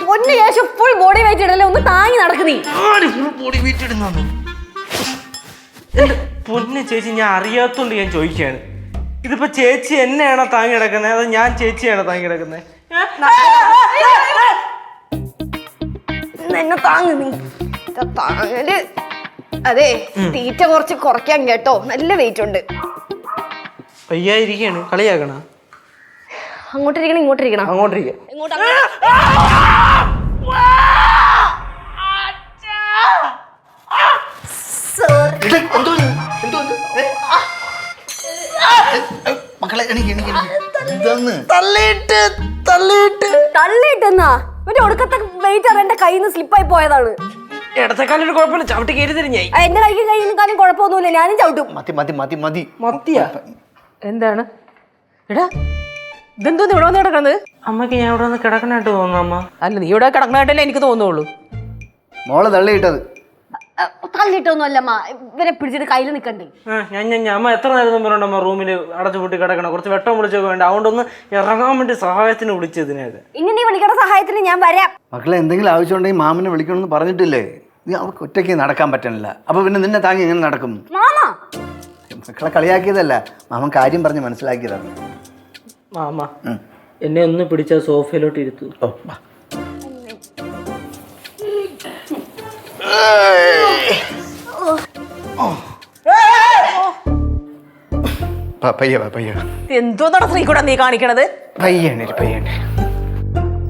പൊന്നു ശേഷം full body weight ഇടല്ലേ, ഒന്ന് താങ്ങി നടക്കുന്നീ. പൊന്നു ചേച്ചി, ഞാൻ അറിയാത്തോണ്ട് ഞാൻ ചോദിക്കുകയാണ്. ഇതിപ്പോ ചേച്ചി എന്നെയാണോ താങ്ങി കിടക്കുന്നത് അതോ ഞാൻ ചേച്ചിയാണോ താങ്ങി കിടക്കുന്നത്? എന്നെ താങ്ങ് നീ. താങ്ങല് അതെ, തീറ്റ കുറച്ച് കുറയ്ക്കാൻ കേട്ടോ, നല്ല വെയിറ്റ് ഉണ്ട്. വയ്യായിരിക്കാണ്, കളിയാക്കണ. അങ്ങോട്ടിരിക്കണം ഇങ്ങോട്ടിരിക്കണം. അങ്ങോട്ടിരിക്ക. മക്കളെ തള്ളിയിട്ടെന്നാ മറ്റേ ഒടുക്കത്തെ വെയിറ്റ് എന്റെ കയ്യിൽ നിന്ന് സ്ലിപ്പായി പോയതാണ്. ഇടത്തെക്കാലൊരു കുഴപ്പമില്ല, ചവിട്ടി കയറി തരിഞ്ഞായി. എന്റെ കയ്യിൽ കാര്യം കുഴപ്പമൊന്നുമില്ല, ഞാനും ചവിട്ടും. മത്തിയാ? എന്താണ് എടാ ഇതെന്തോന്ന് ഇവിടെ വന്ന് കിടക്കുന്നത്? അമ്മക്ക് ഞാൻ ഇവിടെ വന്ന് കിടക്കണായിട്ട് തോന്നുന്നു. അമ്മ അല്ല, നീ ഇവിടെ കിടക്കണായിട്ടല്ലേ എനിക്ക് തോന്നുള്ളൂ. മോളെ തള്ളിയിട്ടത് തള്ളിയിട്ടൊന്നും അല്ലമ്മ, ഇവരെ പിടിച്ചിട്ട് കയ്യിൽ നിൽക്കണ്ടേ. അമ്മ എത്ര നേരം പറഞ്ഞോണ്ട് അമ്മ റൂമിൽ അടച്ചു പൂട്ടി കിടക്കണം, കുറച്ച് വെട്ടം വിളിച്ചൊക്കെ വേണ്ട, അതുകൊണ്ടൊന്ന് ഇറങ്ങാൻ വേണ്ടി സഹായത്തിന് വിളിച്ചതിനൊക്കെ. ഇനി നീ വിളിക്കേണ്ട സഹായത്തിന് ഞാൻ വരാം. മക്കളെ എന്തെങ്കിലും ആവശ്യമുണ്ടെങ്കിൽ മാമനെ വിളിക്കണമെന്ന് പറഞ്ഞിട്ടില്ലേ? നീ അവൾക്ക് ഒറ്റയ്ക്ക് നടക്കാൻ പറ്റണില്ല, അപ്പൊ പിന്നെ നിന്നെ താങ്ങി എങ്ങനെ നടക്കും? മക്കളെ കളിയാക്കിയതല്ല, മാമൻ കാര്യം പറഞ്ഞ് മനസ്സിലാക്കിയതാണ്. മാമ എന്നെ ഒന്ന് പിടിച്ച സോഫയിലോട്ട് ഇരുത്തു. എന്തോ നടത്തിക്കൂടാ നീ കാണിക്കണത്?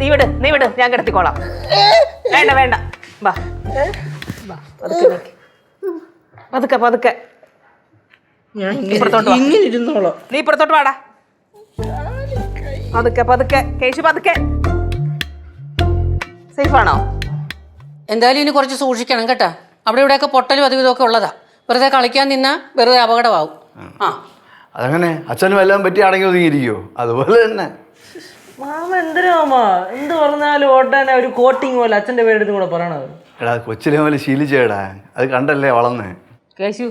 നീ വിട് ഞാൻ കിടത്തിക്കോളാം. വേണ്ട വേണ്ട, പതുക്കെ പതുക്കെ നീ ഇപ്പുറത്തോട്ട് വാടാ. പതുക്കെ പതുക്കെ കേശു, പതുക്കെ. സേഫാണോ? എന്തായാലും ഇനി കുറച്ച് സൂക്ഷിക്കണം കേട്ടാ. അവിടെ ഇവിടെയൊക്കെ പൊട്ടലും അതും ഇതൊക്കെ ഉള്ളതാ. വെറുതെ കളിക്കാൻ നിന്നാ വെറുതെ അപകടമാവും. അതങ്ങനെ അച്ഛനും എല്ലാം പറ്റി അടങ്ങി ഒതുങ്ങിയിരിക്കോ? അതുപോലെ തന്നെ മാമ എന്തിനാ മാമ എന്ത് പറഞ്ഞാലും ഓട്ടാനെ ഒരു കോട്ടിങ് പോലെ അച്ഛന്റെ പേരെടുത്തും കൂടെ പറയണത്. എടാ കൊച്ചിലെ പോലെ ശീലിച്ചേടാ, അത് കണ്ടല്ലേ വളർന്നേ. കേശു,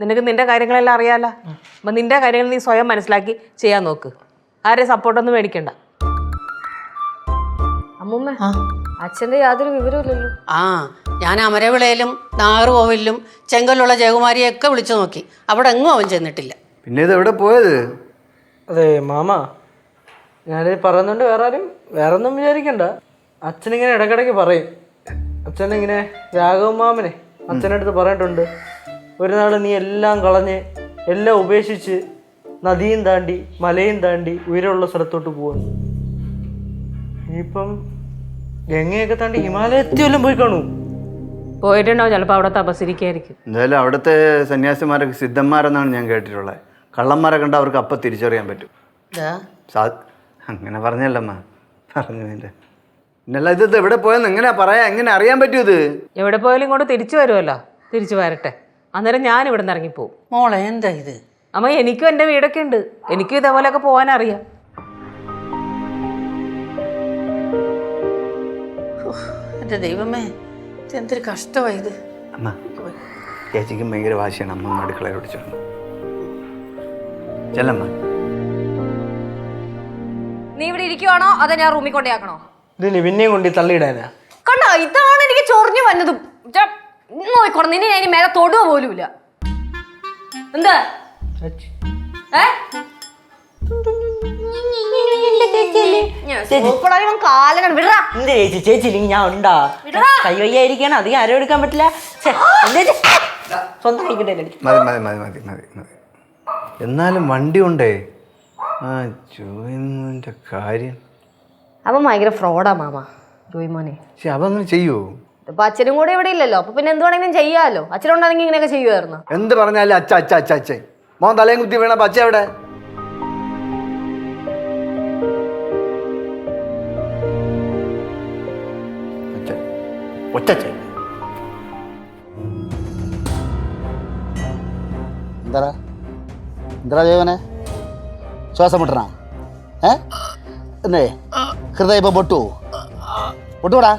നിനക്ക് നിന്റെ കാര്യങ്ങളെല്ലാം അറിയാലോ. അപ്പൊ നിന്റെ കാര്യങ്ങൾ നീ സ്വയം മനസ്സിലാക്കി ചെയ്യാൻ നോക്ക്. ആരെ സപ്പോർട്ടൊന്നും മേടിക്കണ്ട. അമ്മൂമ്മ, അച്ഛന്റെ യാതൊരു വിവരമില്ലല്ലോ. ഞാൻ അമരവിളയിലും നാഗർകോവിലും ചെങ്കലുള്ള ജയകുമാരിയൊക്കെ വിളിച്ചു നോക്കി, അവിടെ എങ്ങും അവൻ ചെന്നിട്ടില്ല. പിന്നെ ഇത് എവിടെ പോയത്? അതെ മാമ, ഞാനിത് പറയുന്നുണ്ട് വേറെ ഒന്നും വിചാരിക്കണ്ട. അച്ഛനിങ്ങനെ ഇടയ്ക്കിടയ്ക്ക് പറയും. അച്ഛനിങ്ങനെ രാഘവൻ മാമനെ അച്ഛനടുത്ത് പറഞ്ഞിട്ടുണ്ട്, ഒരു നാൾ നീ എല്ലാം കളഞ്ഞ് എല്ലാം ഉപേക്ഷിച്ച് നദിയും താണ്ടി മലയും താണ്ടി ഉയരമുള്ള സ്ഥലത്തോട്ട് പോകുന്നു. ഇനിയിപ്പം ഗംഗയൊക്കെ താണ്ടി ഹിമാലയത്തിലും പോയി കാണൂ. പോയിട്ടുണ്ടാവും, ചിലപ്പോൾ അവിടെ തപസ്സിരിക്കായിരിക്കും. എന്തായാലും അവിടുത്തെ സന്യാസിമാരൊക്കെ സിദ്ധന്മാരെന്നാണ് ഞാൻ കേട്ടിട്ടുള്ളത്. കള്ളന്മാരെ കണ്ട അവർക്ക് അപ്പം തിരിച്ചറിയാൻ പറ്റും. അങ്ങനെ പറഞ്ഞല്ലമ്മ, പറഞ്ഞു നിന്റെ പിന്നല്ല. ഇത് എവിടെ പോയെന്ന് എങ്ങനെയാ പറയാ, എങ്ങനെ അറിയാൻ പറ്റൂ? ഇത് എവിടെ പോയാലും ഇങ്ങോട്ട് തിരിച്ചു വരുമല്ലോ. തിരിച്ചു വരട്ടെ, അന്നേരം ഞാൻ ഇവിടെ നിന്ന് ഇറങ്ങിപ്പോവും. മോളെ എന്താ ഇത്? അമ്മ, എനിക്കും എൻ്റെ വീടൊക്കെ ഉണ്ട്, എനിക്കും ഇതേപോലെയൊക്കെ പോകാൻ അറിയാം. എൻ്റെ ദൈവമേ, എന്തൊരു കഷ്ടമായത്. അമ്മ, ചേച്ചിക്കും ഭയങ്കര വാശിയാണ്. അമ്മ അടുക്കളയിലോട്ട് ചെല്ലണം. ചെല്ലമ്മ. നീ ഇവിടെ ഇരിക്കുവാണോ അതോ ഞാൻ റൂമിൽ കൊണ്ടേയാക്കണോ? ഇതിന് പിന്നെയും കൊണ്ട് തള്ളിയിടാനാ? കണ്ടോ, ഇതാണ് എനിക്ക് ചൊറിഞ്ഞു വന്നതും. നോയിക്കോണം, നിന്നെ ഞാൻ മേലെ തൊടുക പോലുമില്ല. എന്താ ചേച്ചി ഞാൻ ഉണ്ടാ കൈ വയ്യായിരിക്കാണ്, അധികം ആരും എടുക്കാൻ പറ്റില്ല. സ്വന്തം മതി. എന്നാലും വണ്ടി ഉണ്ടേ. ജോയിന്റെ കാര്യം അവൻ ഭയങ്കര ഫ്രോഡാ മാമ, ജോയിമോനെ. അവ അങ്ങനെ ചെയ്യൂ? ഇപ്പൊ അച്ഛനും കൂടെ ഇവിടെ ഇല്ലല്ലോ, അപ്പൊ പിന്നെ എന്ത് വേണമെങ്കിലും ചെയ്യാമല്ലോ. അച്ഛനുണ്ടാണെങ്കിൽ ഇങ്ങനെയൊക്കെ ചെയ്യുമായിരുന്നു. എന്ത് പറഞ്ഞാലും അച്ഛൻ മോൻ തലയും കുത്തി വീണ അച്ഛ എവിടെ? എന്താ ജൈവനെ ശ്വാസം വിട്ടണ? എന്നേ ഹൃദയ ഇപ്പൊ പൊട്ടൂടാ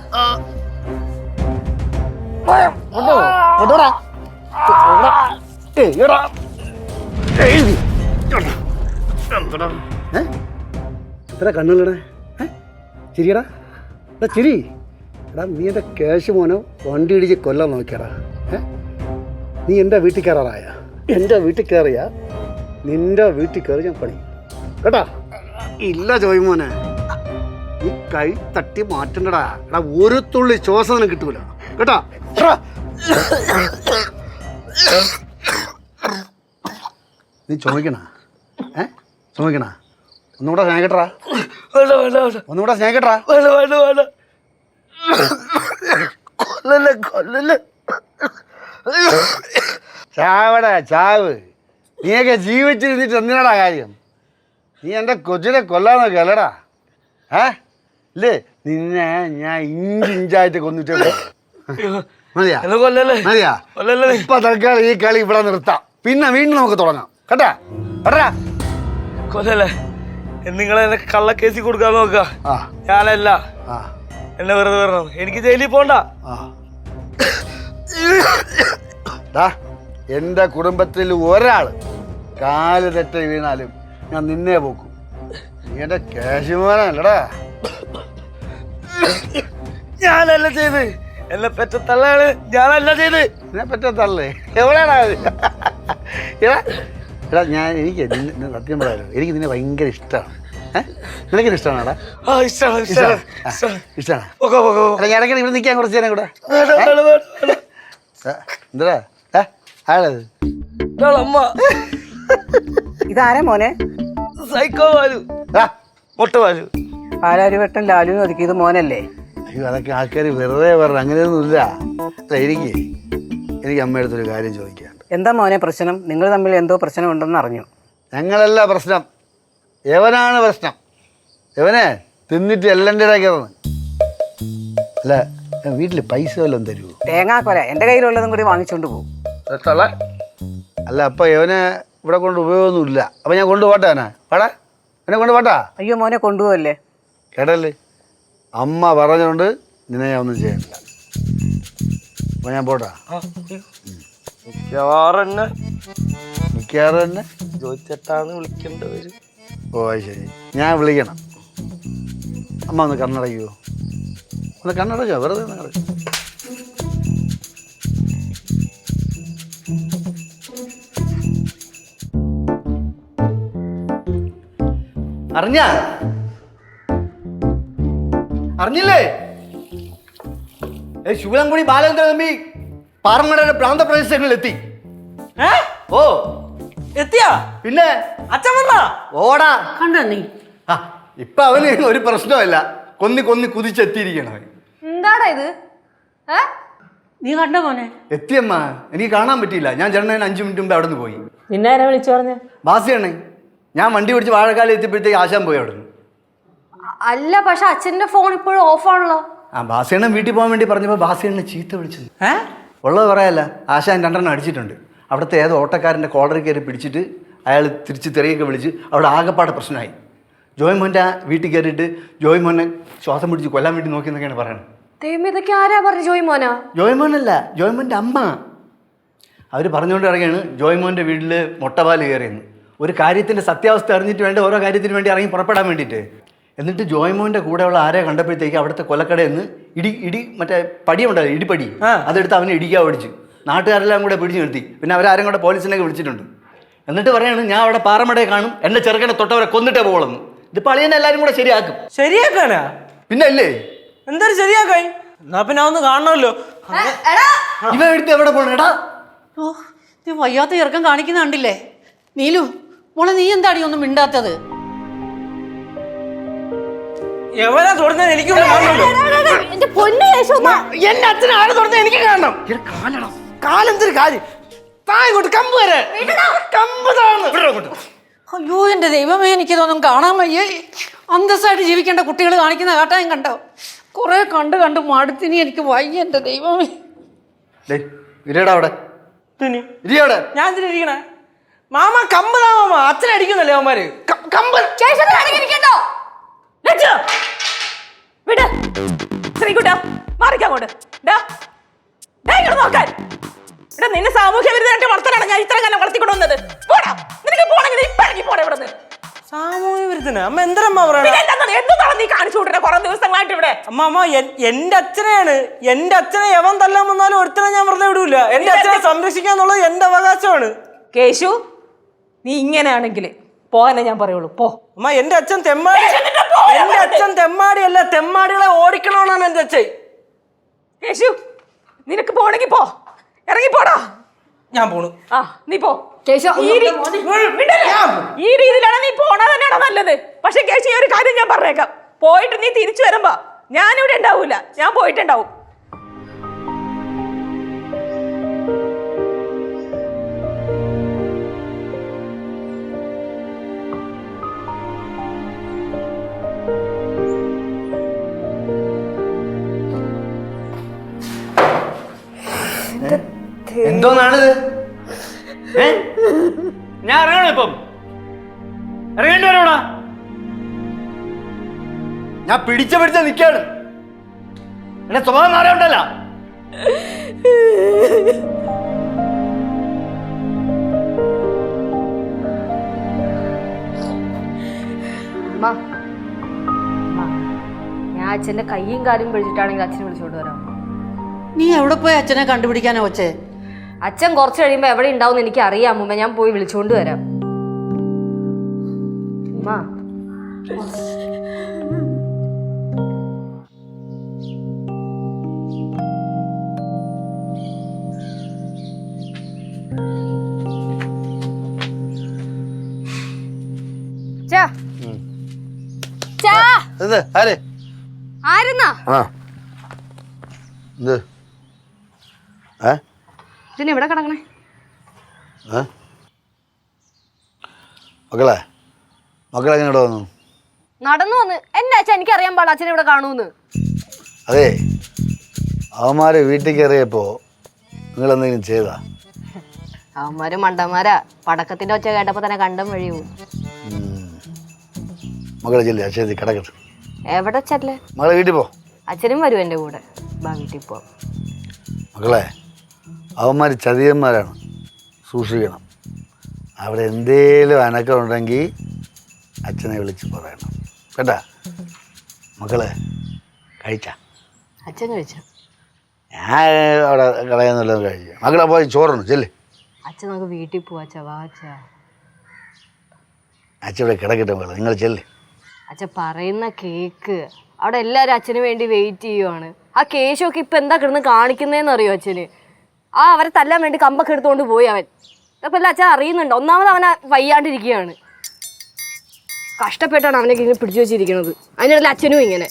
എത്ര കണ്ണുകളടെ? ചിരിയടാ എടാ ചിരി എടാ നീ എൻ്റെ ക്യാഷ് മോനെ വണ്ടി ഇടിച്ച് കൊല്ലാൻ നോക്കിയടാ. നീ എൻ്റെ വീട്ടിൽ കയറാറായ എൻ്റെ വീട്ടിൽ കയറിയ നിൻ്റെ വീട്ടിൽ കയറി ഞാൻ പണി കേട്ടാ. ഇല്ല ജോയ് മോനെ, നീ കൈ തട്ടി മാറ്റണ്ടടാ. എടാ ഒരു തുള്ളി ശ്വാസം നിനക്ക് കിട്ടൂല കേട്ടാ. നീ ചുമക്കണ ചുമക്കണ ഒന്നുകൂടെ സ്നേഹിക്കട്ടാ, ഒന്നുകൂടെ സ്നേഹിക്കട്ടാ. കൊല്ലല്ലേ കൊല്ലല്ലേ ചാവടാ ചാവ്. നീയൊക്കെ ജീവിച്ചിരുന്നിട്ട് എന്തിനാടാ കാര്യം? നീ എൻ്റെ കൊച്ചിനെ കൊല്ലാൻ നോക്കി അല്ലടാ. ഇല്ലേ നിന്നെ ഞാൻ ഇഞ്ചായിട്ട് കൊന്നിട്ടേ മതിയാ മതിയാ. ഇപ്പൊ തൽക്കാലം ഈ കളി ഇവിടെ നിർത്താം, പിന്നെ വീണ്ടും നമുക്ക് തുടങ്ങാം കേട്ടാ. കേട്ടാ കൊല്ലല്ലേ നിങ്ങളെ എന്നെ കള്ളക്കേസി കൊടുക്കാൻ നോക്ക. ഞാനല്ല, എന്നെ വെറുതെ വരണം, എനിക്ക് ജയിലിൽ പോണ്ട. എൻ്റെ കുടുംബത്തിൽ ഒരാൾ കാല് തെറ്റി വീണാലും ഞാൻ നിന്നെ പോക്കും. നീ എൻ്റെ കാശുമാനല്ലടാ. ഞാനല്ല ചെയ്ത്, എന്നെ പെറ്റ തള്ളയാണ്, ഞാനല്ല ചെയ്ത്. എന്നെ പെറ്റ തള്ളേ എവിടെയാടാ? എടാ എടാ എനിക്ക് സത്യം പറയാലോ, എനിക്ക് നിന്നെ ഭയങ്കര ഇഷ്ടമാണ്. നിനക്കിന് ഇഷ്ടമാണോടാ? ഇഷ്ടമാണ്. ഞാൻ ഇടയ്ക്ക് ഇവിടെ നിൽക്കാൻ കുറച്ച് നേരം കൂടെ. എന്താ ആളത്? അമ്മ ഇതാരാ മോനെ? സൈക്കോ വാലു, മൊട്ട വാലു. പാലാരിവട്ടം ലാലു ഒതുക്കിയത് മോനല്ലേ? അയ്യോ അതൊക്കെ ആൾക്കാർ വെറുതെ പറഞ്ഞു, അങ്ങനെയൊന്നുമില്ല. എനിക്ക് അമ്മയടുത്തൊരു കാര്യം ചോദിക്കാനുണ്ട്. എന്താ മോനെ പ്രശ്നം? നിങ്ങൾ തമ്മിൽ എന്തോ പ്രശ്നമുണ്ടെന്ന് അറിഞ്ഞു. ഞങ്ങളല്ല പ്രശ്നം, യവനാണ് പ്രശ്നം. യവനെ തിന്നിട്ട് എല്ലാം ഇടയ്ക്കിറന്ന്. അല്ല വീട്ടിൽ പൈസ വല്ലതും തരുമോ? തേങ്ങാക്കൊല എൻ്റെ കയ്യിലുള്ളതും കൂടി വാങ്ങിച്ചോണ്ട് പോകും. അല്ല അപ്പം യവനെ ഇവിടെ കൊണ്ട് ഉപയോഗമൊന്നുമില്ല. അപ്പം ഞാൻ കൊണ്ടുപോട്ടെ അവനെ? പാടാ എന്നെ കൊണ്ടുപോട്ടാ? അയ്യോ മോനെ കൊണ്ടുപോകല്ലേ. കേട്ടല്ലേ, അമ്മ പറഞ്ഞുകൊണ്ട് നിന്നെ ഞാൻ ഒന്നും ചെയ്യണില്ല. അപ്പം ഞാൻ പോട്ടാ? മിക്കവാറും തന്നെ ജോയിച്ചേട്ടാന്ന് വിളിക്കേണ്ടവര്. ഓ ശരി, ഞാൻ വിളിക്കണം. അമ്മ ഒന്ന് കണ്ണടയ്ക്കുമോ? ഒന്ന് കണ്ണടച്ചോ, വെറുതെ നിങ്ങൾ. അറിഞ്ഞില്ലേ ശൂലംകുടി ബാലചന്ദ്ര തമ്പി പാറമടയുടെ പ്രാന്തപ്രദേശങ്ങളിലെത്തി. ഓ എത്തിയാ? പിന്നെ അച്ഛൻ വന്ന ഓടാ കണ്ടോ നീ? ഇപ്പൊ അവന് ഒരു പ്രശ്നമല്ല, കൊന്നി കുതിച്ചെത്തിയിരിക്കണം അവൻ. എന്താടാ ഇത്? നീ കണ്ടോ മോനെ? എത്തിയമ്മ, എനിക്ക് കാണാൻ പറ്റിയില്ല. ഞാൻ ചേട്ടനെ 5 മിനിറ്റ് മുമ്പ് അവിടെ നിന്ന് പോയി. നിന്നെ ആരാ വിളിച്ചു പറഞ്ഞേ? ബാസിയാണ്. ഞാൻ വണ്ടി പിടിച്ച് വാഴക്കാലം എത്തിയപ്പോഴത്തേക്ക് ആശാൻ പോയി അവിടെ നിന്ന്. അല്ല, പക്ഷെ അച്ഛന്റെ ഫോൺ ഇപ്പോഴും ഓഫാണല്ലോ. ബാസിയണ്ണൻ വീട്ടിൽ പോകാൻ വേണ്ടി പറഞ്ഞപ്പോൾ ബാസിയണ്ണനെ ചീത്ത വിളിച്ചത്. ഉള്ളത് പറയല്ല, ആശാൻ 2 അടിച്ചിട്ടുണ്ട്. അവിടുത്തെ ഏതോ ഓട്ടക്കാരൻ്റെ കോളറിൽ കയറി പിടിച്ചിട്ട് അയാൾ തിരിച്ച് തെറിയൊക്കെ വിളിച്ച് അവിടെ ആകെപ്പാടെ പ്രശ്നമായി. ജോയ് മോൻ്റെ വീട്ടിൽ കയറിയിട്ട് ജോയ് മോനെ ശ്വാസം പിടിച്ച് കൊല്ലാൻ വേണ്ടി നോക്കിയെന്നൊക്കെയാണ് പറയുന്നത്. ദൈവം, ഇതൊക്കെ ആരാ പറഞ്ഞു? ജോയ് മോനാ? ജോയ് മോനല്ല, ജോയ് മോൻ്റെ അമ്മ. അവർ പറഞ്ഞുകൊണ്ട് ഇറങ്ങിയാണ് ജോയ് മോൻ്റെ വീട്ടിൽ മുട്ടപാല് കയറിയെന്ന്. ഒരു കാര്യത്തിൻ്റെ സത്യാവസ്ഥ അറിഞ്ഞിട്ട് വേണ്ട ഓരോ കാര്യത്തിന് വേണ്ടി ഇറങ്ങി പുറപ്പെടാൻ വേണ്ടിയിട്ട്. എന്നിട്ട് ജോയ് മോൻ്റെ കൂടെയുള്ള ആരെ കണ്ടപ്പോഴത്തേക്ക് അവിടുത്തെ കൊലക്കടയിൽ നിന്ന് ഇടി മറ്റേ പടിയുണ്ടല്ലോ, ഇടിപ്പടി, അതെടുത്ത് അവനെ ഇടിക്കാൻ ഓടിച്ചു. നാട്ടുകാരെല്ലാം കൂടെ പിടിച്ചു നിർത്തി. പിന്നെ അവരാരും കൂടെ പോലീസിനൊക്കെ വിളിച്ചിട്ടുണ്ട്. എന്നിട്ട് പറയാണ് ഞാൻ അവിടെ പാറമടയെ കാണും, എൻ്റെ ചെറുക്കനെ തൊട്ടവരെ കൊന്നിട്ടേ പോകണമെന്ന്. ഇതിപ്പോൾ അളിയനെ എല്ലാവരും കൂടെ ശരിയാക്കും. ശരിയാക്കാനാ? പിന്നെ അല്ലേ എന്തായാലും ശരിയാക്കായി. എന്നാ പിന്നെ ഒന്ന് കാണണമല്ലോ. ഇവ എടുത്ത് എവിടെ പോകണം? എടാ ഓ, നീ വയ്യാത്ത ചെറുക്കം കാണിക്കുന്ന കണ്ടില്ലേ? നീലു മോളെ, നീ എന്താടി ഒന്നും മിണ്ടാത്തത്? എവനാ തൊടുന്നത്? എനിക്ക് എന്റെ പൊന്നു യേശുമ്മ, എന്റെ അച്ഛനെ ആരെ തൊടുന്നത് എനിക്ക് കാണണം. കാലെന്തൊരു കാര്യം? താഴോട്ട് കമ്പ് വരെ കമ്പ് താഴ്ന്നു. അയ്യോ എൻ്റെ ദൈവമേ, എനിക്കിതൊന്നും കാണാൻ വയ്യേ. അന്തസ്സായിട്ട് ജീവിക്കേണ്ട കുട്ടികൾ കാണിക്കുന്ന കാട്ടായും കണ്ടോ? കുറെ കണ്ട് മടുത്തിനി, എനിക്ക് വയ്യ എൻ്റെ ദൈവമേ. അവിടെ ഞാൻ ഇരിക്കണേ മാമ, കമ്പ് താ മാമ. അച്ഛനെ അടിക്കുന്നല്ലേ അവന്മാര്? കമ്പ് വിട് ശ്രീകുട്ട, മാറിക്കങ്ങോട്ട്. നോക്കാൻ ഇവിടെ നിന്നെ സാമൂഹ്യ വിരുദ്ധമായിട്ട് വളർത്താനാണ് ഞാൻ ഇത്ര കാലം വളർത്തിക്കൊണ്ടുവന്നത്. പോടാ, നിനക്ക് പോണെങ്കിൽ ഇപ്പൊ ഇറങ്ങി പോടാ ഇവിടെ നിന്ന്. സാമൂഹ്യ വിരുദ്ധന അമ്മ എന്തരമ്മ പറയണ? എന്താണ് നീ കാണിച്ചു വിട്ടേ കുറെ ദിവസങ്ങളായിട്ട് ഇവിടെ? അമ്മ എന്റെ അച്ഛനെയാണ്. എന്റെ അച്ഛനെ എവൻ തല്ലാൻ വന്നാലും ഒരുത്തനെ ഞാൻ വെറുതെ വിടൂല. എന്റെ അച്ഛനെ സംരക്ഷിക്കാന്നുള്ളത് എന്റെ അവകാശമാണ്. കേശു, നീ ഇങ്ങനെയാണെങ്കിൽ പോകാനേ ഞാൻ പറയുള്ളൂ. പോ. അമ്മ എന്റെ അച്ഛൻ തെമ്മാടി. എന്റെ അച്ഛൻ തെമ്മാടിയല്ല, തെമ്മാടികളെ ഓടിക്കണമെന്നാണ് എന്റെ അച്ഛൻ. കേശു, നിനക്ക് പോണെങ്കിൽ പോ, ഇറങ്ങിപ്പോടാ. ഞാൻ പോണു. ആ, നീ പോ. കേശു ഈ രീതിയിലാണ് നീ പോണ തന്നെയാണോ നല്ലത്. പക്ഷെ കേശു, ഈ ഒരു കാര്യം ഞാൻ പറഞ്ഞേക്കാം, പോയിട്ട് നീ തിരിച്ചു വരുമ്പോ ഞാനിവിടെ ഉണ്ടാവൂല, ഞാൻ പോയിട്ടുണ്ടാവും. എന്തോന്നാണിത്? ഞാൻ ഇറങ്ങണോ ഇപ്പം? ഇറങ്ങേണ്ടി വരോടാ? ഞാൻ പിടിച്ച നിൽക്കാണ്. എന്നെ സ്വഭാവം മാറിയുണ്ടല്ല. ഞാൻ അച്ഛന്റെ കയ്യും കാലും പിടിച്ചിട്ടാണെങ്കിൽ അച്ഛനെ വിളിച്ചോണ്ട് വരാം. നീ എവിടെ പോയി അച്ഛനെ കണ്ടുപിടിക്കാനോ കൊച്ചേ? അച്ഛൻ കുറച്ച് കഴിയുമ്പോ എവിടെ ഉണ്ടാവും എനിക്ക് അറിയാം മുമ്പേ. ഞാൻ പോയി വിളിച്ചോണ്ട് വരാം. ആരെന്നാ ഇതിനെവിടെ കിടക്കണേ? മക്കളെങ്ങനെ ഇവിടെ വന്നു? നടന്നു വന്ന്. എന്റെ അച്ഛൻ എനിക്കറിയാൻ പാടില്ല അച്ഛൻ ഇവിടെ കാണൂന്ന്. അതെ, അവന്മാരെ വീട്ടിൽ കയറിയപ്പോ നിങ്ങൾ എന്തെങ്കിലും ചെയ്താ? അവന്മാര് മണ്ടന്മാരാ. പടക്കത്തിന്റെ ഒച്ച കേട്ടപ്പോ തന്നെ കണ്ടം വഴി പോവും. മകളെ ചെല്ലേ, അച്ഛൻ കിടക്കട്ടെ. എവിടെ ചെല്ലേ? മകളെ വീട്ടിൽ പോ. അച്ഛനും വരും എന്റെ കൂടെ. വീട്ടിൽ പോ. മകളെ, അവന്മാർ ചതിയന്മാരാണ്, സൂക്ഷിക്കണം. അവിടെ എന്തേലും അനക്കം ഉണ്ടെങ്കിൽ അച്ഛനെ വിളിച്ച് പറയണം കേട്ടാ. മക്കളെ കഴിച്ച? അച്ഛൻ കഴിച്ച? ഞാൻ അവിടെ കളയാന്നല്ലോ കഴിച്ചു. മക്കളെ പോയി ചോറുണ്ട് ചെല്ലേ. അച്ഛൻ നമുക്ക് വീട്ടിൽ പോവാ. അച്ഛൻ ഇവിടെ കിടക്കട്ടെ മകളെ, നിങ്ങൾ ചെല്ലേ. അച്ഛൻ പറയുന്ന കേക്ക്. അവിടെ എല്ലാവരും അച്ഛന് വേണ്ടി വെയിറ്റ് ചെയ്യുവാണ്. ആ കേശൊക്കെ ഇപ്പൊ എന്താ കിടന്ന് കാണിക്കുന്നതെന്ന് അറിയോ അച്ഛന്? അവരെ തല്ലാൻ വേണ്ടി കമ്പൊക്കെ എടുത്തുകൊണ്ട് പോയി അവൻ. അപ്പൊ എല്ലാം അച്ഛൻ അറിയുന്നുണ്ട്. ഒന്നാമത് അവനെ വയ്യാണ്ടിരിക്കുകയാണ്. കഷ്ടപ്പെട്ടാണ് അവനൊക്കെ ഇങ്ങനെ പിടിച്ചു വെച്ചിരിക്കുന്നത്. അതിനിടയിൽ അച്ഛനും ഇങ്ങനെ.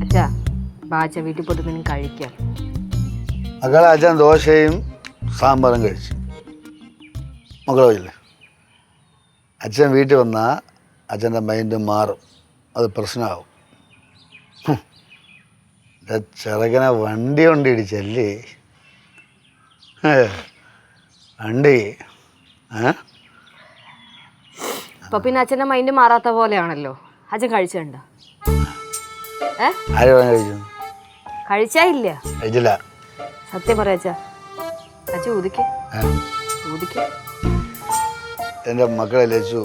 അച്ഛാ ബാച്ച വീട്ടിൽ പോയിട്ട് നിങ്ങൾ കഴിക്കാം. മക്കളെ, അച്ഛൻ ദോശയും സാമ്പാറും കഴിച്ചു. മക്കളെ പോയില്ലേ? അച്ഛൻ വീട്ടിൽ വന്നാൽ അച്ഛൻ്റെ മൈൻഡ് മാറും, അത് പ്രശ്നമാവും. ചെറുക്കനെ വണ്ടി കൊണ്ട് ഇടിച്ചല്ലേ? വണ്ടി അപ്പൊ പിന്നെ അച്ഛൻ്റെ മൈൻഡ് മാറാത്ത പോലെയാണല്ലോ. അച്ഛൻ കഴിച്ചണ്ട? ആര് കഴിച്ചു? കഴിച്ചായില്ല? കഴിച്ചില്ല. സത്യം പറയാ അച്ഛാ. അച്ഛൻ ഊതിക്ക്. എൻ്റെ മക്കളെ ലച്ചു,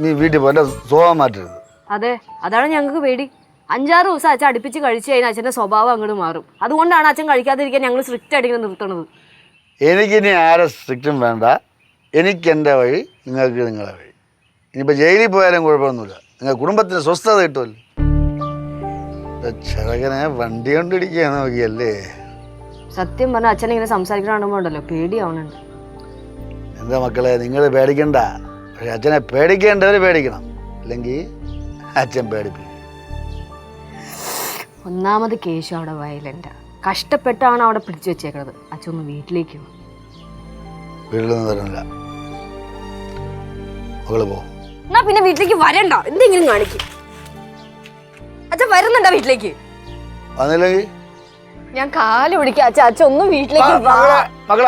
നീ വീട്ടിൽ പോലെ സ്വഭാവം മാറ്റരുത്. അതെ, അതാണ് ഞങ്ങൾക്ക് പേടി. 5-6 ദിവസം അച്ഛൻ അടുപ്പിച്ച് കഴിച്ചു കഴിഞ്ഞാൽ അച്ഛൻ്റെ സ്വഭാവം അങ്ങോട്ട് മാറും. അതുകൊണ്ടാണ് അച്ഛൻ കഴിക്കാതിരിക്കാൻ ഞങ്ങൾ സ്ട്രിക്റ്റ് ആയിട്ട് ഇങ്ങനെ നിർത്തണത്. എനിക്കിനി ആരെ സ്ട്രിക്റ്റും വേണ്ട. എനിക്ക് എൻ്റെ വഴി, നിങ്ങൾക്ക് നിങ്ങളെ വഴി. ഇനിയിപ്പോൾ ജയിലിൽ പോയാലും കുഴപ്പമൊന്നുമില്ല. നിങ്ങൾ കുടുംബത്തിന് സ്വസ്ഥത കിട്ടുമല്ലോ. ചെറുക്കനെ വണ്ടി കൊണ്ടിടിക്കുക നോക്കിയല്ലേ? സത്യം പറഞ്ഞാൽ അച്ഛനെ ഇങ്ങനെ സംസാരിക്കണ കാണുമ്പോൾ ഉണ്ടല്ലോ പേടിയാവുന്നുണ്ട്. എന്താ മക്കളെ, നിങ്ങൾ പേടിക്കണ്ട. പക്ഷെ അച്ഛനെ പേടിക്കേണ്ടവർ പേടിക്കണം, അല്ലെങ്കിൽ അച്ഛൻ പേടിപ്പിക്കും. ഒന്നാമത് കേശു അവിടെ വയലൻ്റാ. കഷ്ടപ്പെട്ടാണ് അവിടെ പിടിച്ചു വെച്ചേക്കണത്. അച്ഛൻ ഒന്ന് വീട്ടിലേക്ക് പോകും. വീട്ടിലൊന്നും തരുന്നില്ല. മകള് പോ. എന്നാ പിന്നെ വീട്ടിലേക്ക് വരണ്ട. എന്തെങ്കിലും കാണിക്കും. അച്ഛൻ വരുന്നുണ്ടോ വീട്ടിലേക്ക്? വന്നില്ലെങ്കിൽ ഞാൻ കാല് പിടിക്കാം. അച്ഛൻ ഒന്ന് വീട്ടിലേക്ക് മകളെ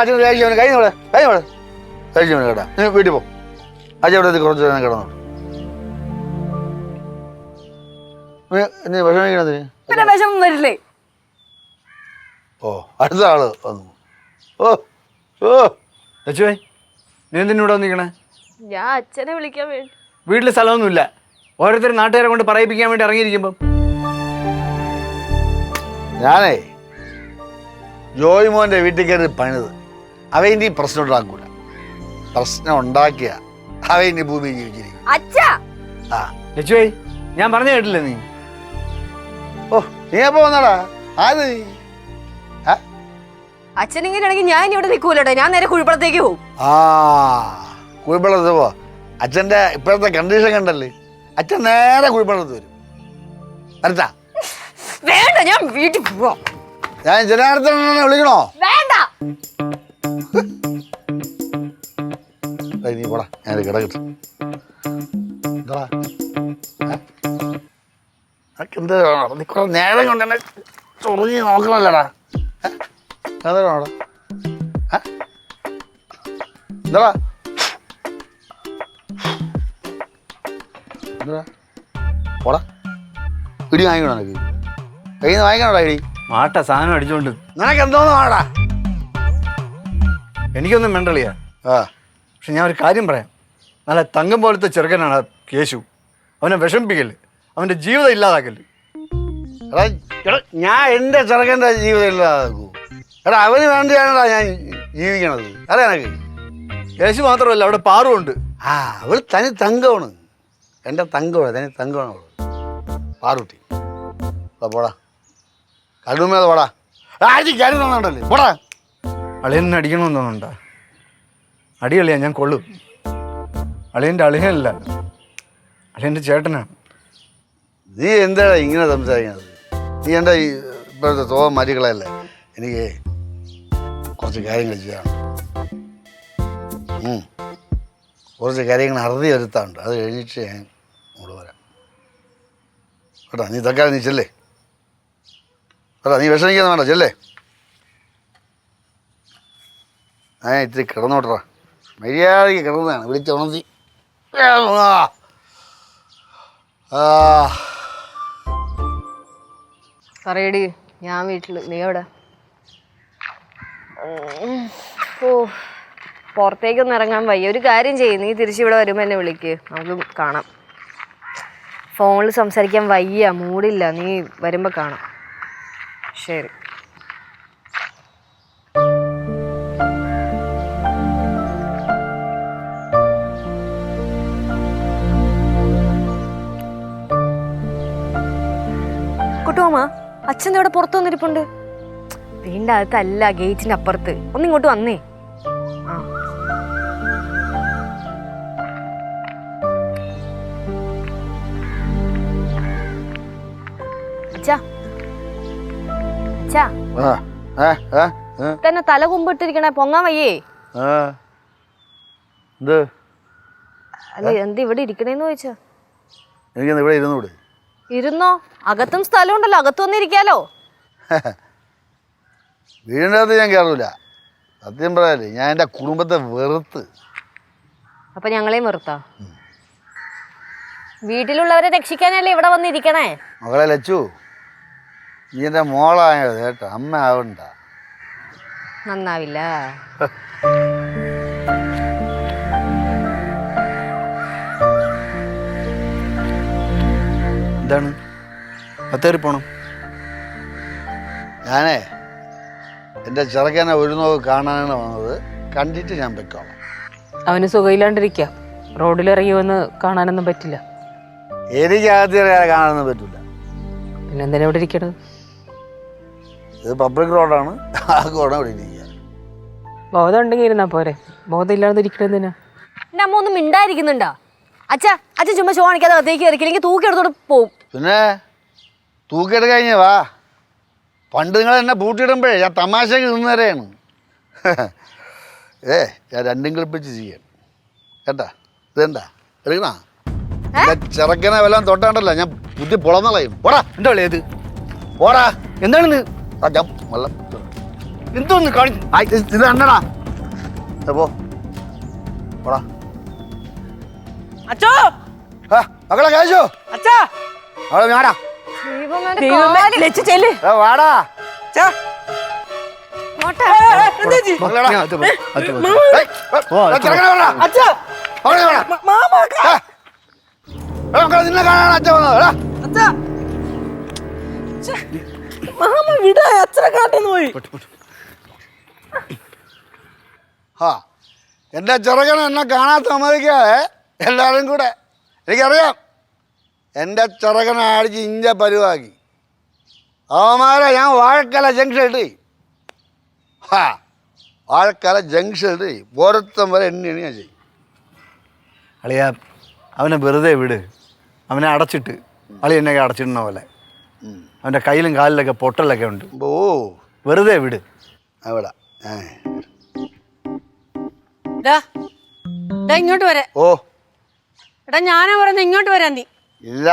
അച്ഛൻ കഴിഞ്ഞോടെ കേട്ടാ. നീ വീട്ടിൽ പോ. അച്ഛൻ ഇവിടെ കുറച്ച് നേരം കിടന്നു. നീ വിഷമിക്കണത്? പിന്നെ വിഷമം വരില്ലേ? ഓ, അടുത്ത ആള് വന്നു. ഓ ഓ ലച്ചുവേ, നീ എന്തിനൂടെ വന്നിരിക്കണേ? ഞാൻ അച്ഛനെ വിളിക്കാൻ വേണ്ടി. വീട്ടിൽ സ്ഥലമൊന്നുമില്ല, ഓരോരുത്തരും നാട്ടുകാരെ കൊണ്ട് പറയിപ്പിക്കാൻ വേണ്ടി ഇറങ്ങിയിരിക്കുമ്പം. ഞാനേ ജോയ് മോൻ്റെ വീട്ടിൽ കയറി പണിത് അവ ഇനി പ്രശ്നം ഉണ്ടാക്കൂല. പ്രശ്നം ഉണ്ടാക്കിയ അവ ഇനി ഭൂമി ജീവിച്ചിരിക്കും. അച്ഛാ ആ ലച്ചുവേ, ഞാൻ പറഞ്ഞു കേട്ടില്ലേ നീ? ഓ നീ എപ്പോ വന്നടാ? ആര് നീ? അച്ഛൻ ഇങ്ങനെയാണെങ്കിൽ ഞാൻ ഇനി ഇവിടെ നിൽക്കൂലട്ടോ, ഞാൻ നേരെ കുഴിപ്പളത്തേക്ക് പോകും. ആ കുഴിപ്പള്ളത്ത് പോ. അച്ഛൻ്റെ ഇപ്പോഴത്തെ കണ്ടീഷൻ കണ്ടല്ലേ, അച്ഛൻ നേരെ കുഴിപ്പള്ളത്ത് വരും. വരട്ടാ? വേണ്ട, ഞാൻ വീട്ടിൽ പോവാം. ഞാൻ ജനാർദ്ദനെ വിളിക്കണോ? വേണ്ട. നീ പോടാ, ഞാൻ കിടക്കട്ടെ. എന്ത് നീ കുറെ നേരം കൊണ്ട് തന്നെ ചൊറിഞ്ഞ് നോക്കണല്ലോടാ. എന്താടാ എന്താടാ എന്താടാ പോടാ. ഇടി വാങ്ങിക്കണോ നിനക്ക്? കയ്യിൽ നിന്ന് വാങ്ങിക്കണോടാ ഇടി? മാട്ട സാധനം അടിച്ചോണ്ട് നിനക്ക് എന്തോന്ന് വേണടാ? എനിക്കൊന്നും വേണ്ടളിയാ. ആ പക്ഷെ ഞാൻ ഒരു കാര്യം പറയാം. നല്ല തങ്കം പോലത്തെ ചെറുക്കനാണ് ആ കേശു. അവനെ വിഷമിപ്പിക്കല്, അവൻ്റെ ജീവിതം ഇല്ലാതാക്കല്. എടാ ഞാൻ എൻ്റെ ചെറുക്കൻ്റെ ജീവിതം ഇല്ലാതാക്കൂ? എടാ അവന് വേണ്ടിയാണടാ ഞാൻ ജീവിക്കണത്. അറിയാ എനക്ക്? കേശു മാത്രമല്ല, അവിടെ പാറുണ്ട്. ആ അവൾ തനി തങ്കമാണ്, എൻ്റെ തങ്കമാണ്, തനി തങ്കമാണ് അവൾ. പാറുട്ടി പോടാ, കടുമേത് പോടാ. ആഴ്ച കാര്യം തന്നുണ്ടല്ലേ പോടാ. അളിയനെ അടിക്കണമെന്ന് തോന്നുന്നുണ്ടാ? അടിയളിയാ, ഞാൻ കൊള്ളും. അളിയൻ്റെ അളിയനല്ല, അളിയൻ്റെ ചേട്ടനാണ്. നീ എന്താടാ ഇങ്ങനെ സംസാരിക്കുന്നത്? നീ എൻ്റെ ഇപ്പോഴത്തെ തോന്നൽ മാറ്റിക്കളയല്ലേ. എനിക്ക് കുറച്ച് കാര്യങ്ങൾ ചെയ്യാനുണ്ട്. കുറച്ച് കാര്യങ്ങൾ അറുതി വരുത്താറുണ്ട്, അത് കഴിഞ്ഞിട്ട് ഞാൻ ഇങ്ങോട്ട് വരാം കേട്ടോ. നീ തൽക്കാലം നീ ചെല്ലേ കേട്ടോ, നീ വിഷമിക്കുന്ന വേണ്ട, ചെല്ലേ. ഞാൻ ഇത്തിരി കിടന്നോട്ടറാ, മര്യാദയ്ക്ക് കിടന്നതാണ്, വിളിച്ചുണർത്തി. പറയടി, ഞാൻ വീട്ടിൽ, നീ എവിടെ? ഓ പുറത്തേക്കൊന്നും ഇറങ്ങാൻ വയ്യ. ഒരു കാര്യം ചെയ്യും, നീ തിരിച്ചിവിടെ വരുമ്പോൾ എന്നെ വിളിക്ക്, നമുക്ക് കാണാം. ഫോണിൽ സംസാരിക്കാൻ വയ്യ, മൂടില്ല, നീ വരുമ്പോൾ കാണാം. ശരി. കുട്ടുമാമ, അച്ഛൻ്റെ അവിടെ പുറത്തു വന്നിരിപ്പുണ്ട്. വീണ്ട അകത്തല്ല, ഗേറ്റിന്റെ അപ്പുറത്ത്. ഒന്നിങ്ങോട്ട് വന്നേ. ആ അച്ഛാ, അച്ഛാ തന്നെ തല കുമ്പിട്ടിരിക്കണേ, പൊങ്ങാൻ വയ്യേ? എന്ത് അല്ല, എന്ത് ഇവിടെ ഇരിക്കണേന്ന് ചോദിച്ചാ? എനിക്കെന്താ ഇവിടെ ഇരുന്നൂടെ? ഇരുന്നോ, അകത്തും സ്ഥലം ഉണ്ടല്ലോ, അകത്ത് വന്നിരിക്കാലോ. വീടിൻ്റെ അകത്ത് ഞാൻ കയറൂല, സത്യം പറയാല്ലേ. ഞാൻ എൻ്റെ കുടുംബത്തെ വെറുത്ത്. അപ്പൊ ഞങ്ങളെയും വെറുത്താ? വീട്ടിലുള്ളവരെ രക്ഷിക്കാനല്ലേ ഇവിടെ വന്നിരിക്കണേ. മകളെ ലച്ചു, നീ എൻ്റെ മോളായത് കേട്ടോ, അമ്മ ആവണ്ട. നന്നാവില്ല. എന്താണ് അത്തേറി പോണം? ഞാനേ എൻ്റെ ചെറുക്കനെ ഒരു നോക്ക് കാണാനാണ് വന്നത്, കണ്ടിട്ട് ഞാൻ വെക്കോളാം. അവന് സുഖമില്ലാണ്ടിരിക്കുക, റോഡിലിറങ്ങി വന്ന് കാണാനൊന്നും പറ്റില്ല. എനിക്ക് ആദ്യം കാണാനൊന്നും പറ്റില്ല. പിന്നെ എന്തിനാ ഇവിടെ ഇരിക്കണത്? ഇത് പബ്ലിക് റോഡാണ്, ആ റോഡാണ് ഇവിടെ ഇരിക്കുക. ബോധം ഉണ്ടെങ്കിൽ ഇരുന്നാ പോരെ, ബോധം ഇല്ലാതെ ഇരിക്കണെന്തിനാ? എന്റെ അമ്മ ഒന്നും മിണ്ടായിരിക്കുന്നുണ്ടാ? അച്ഛാ, അച്ഛൻ ചുമ്മാ ഷോ കാണിക്കാതെ അകത്തേക്ക് ഇറക്കില്ലെങ്കിൽ തൂക്കി എടുത്തോട്ട് പോവും. പിന്നെ തൂക്കിയെടുത്ത് കഴിഞ്ഞ വാ. പണ്ട് നിങ്ങൾ എന്നെ പൂട്ടിയിടുമ്പോഴേ ഞാൻ തമാശക്ക് നിന്നേരെയാണ്. ഞാൻ രണ്ടും കളിപ്പിച്ച് ചെയ്യാൻ കേട്ടാ. ഇതെന്താ എടുക്കണ ചെറുക്കനെ വല്ലതും തൊട്ടാണ്ടല്ലോ ഞാൻ ബുദ്ധി പൊളന്നളയും. പോടാ, എന്താ കളി ഇത്? പോടാ. എന്താണെന്ന് എന്തോന്ന് കാണി? ഇത് കണ്ടടാ, പോ പോടാ. അച്ഛോ, മക്കളെ കേശു, അച്ഛാ, അവിടെ ഞാടാ, ലച്ചു ചെല്ല്. വാടാ. എന്താ മക്കളെടാ. ഞാൻ അത് പോ, അത് പോ. ചെറുക്കനെ വിടടാ. അച്ഛാ, അവിടെ വാടാ. എടാ, മക്കളെ, നിന്നെ കാണാൻ അച്ഛൻ വന്നത്. എടാ. മാമ വിടാ, അച്ഛനെ കാട്ടിന്ന് പോയി. ആ എൻ്റെ ചെറുക്കനെ എന്നെ കാണാൻ സമ്മതിക്കാതെ എല്ലാവരും കൂടെ, എനിക്കറിയാം എൻ്റെ ചെറുക്കനെ അടിച്ച് ഇഞ്ച പരുവാക്കി. അവന്മാരെ ഞാൻ വാഴക്കല ജംഗ്ഷൻ ഇട്ട്, ഹാ വാഴക്കല ജംഗ്ഷൻ ഇട്ട് ഓരോരുത്തം വരെ എണ്ണി ഞാൻ ചെയ്യും. അളിയ അവനെ വെറുതെ വിട്. അവനെ അടച്ചിട്ട് അളി എന്നെ അടച്ചിടുന്ന പോലെ. അവൻ്റെ കയ്യിലും കാലിലൊക്കെ പൊട്ടലൊക്കെ ഉണ്ട്. ഓ വെറുതെ വിട്. അവിടെ ഡാ ഇങ്ങോട്ട് വരാ. ഓ എടാ ഞാനാ പറയുന്നത് ഇങ്ങോട്ട് വരാൻ നീ. ഇല്ല,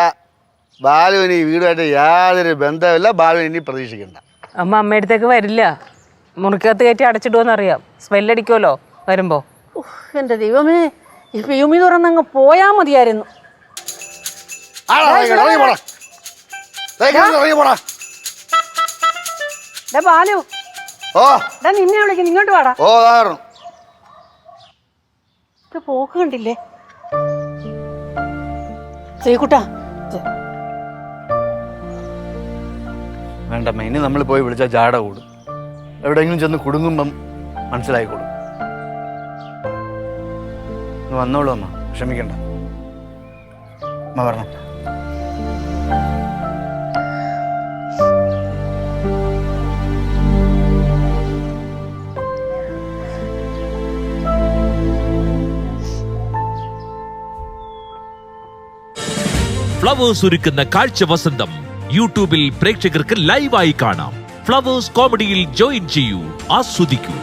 ബാലുവിന് ഈ വീടുമായിട്ട് യാതൊരു ബന്ധമില്ല. ബാലു ഇനി പ്രതീക്ഷിക്കണ്ട. അമ്മ അമ്മയടുത്തേക്ക് വരില്ല. മുറിക്കകത്ത് കയറ്റി അടച്ചിടുമെന്നറിയാം. സ്മെല്ലടിക്കുമല്ലോ വരുമ്പോ. എൻ്റെ ദൈവമേ, ഈ ഫ്യൂമി തുറന്നങ്ങ് പോയാ മതിയായിരുന്നു. ഇറങ്ങി പോടാ. ഡാ ബാലു, ഓ ഡാ നിന്നെ വിളിക്കുന്നു, ഇങ്ങോട്ട് വാടാ. ഓ കാരണം ഇത് പോക്ക് കണ്ടില്ലേ ശ്രീകുട്ടാ? വേണ്ട, ഇനി നമ്മൾ പോയി വിളിച്ചാൽ ജാട കൂടും. എവിടെയെങ്കിലും ചെന്ന് കുടുങ്ങുമ്പം മനസ്സിലായിക്കോളും. വന്നോളൂ അമ്മ, ക്ഷമിക്കണ്ട. അമ്മ പറഞ്ഞ ഫ്ലവേഴ്സ് ഒരുക്കുന്ന കാഴ്ച വസന്തം യൂട്യൂബിൽ പ്രേക്ഷകർക്ക് ലൈവായി കാണാം. ഫ്ലവേഴ്സ് കോമഡിയിൽ ജോയിൻ ചെയ്യൂ, ആസ്വദിക്കൂ.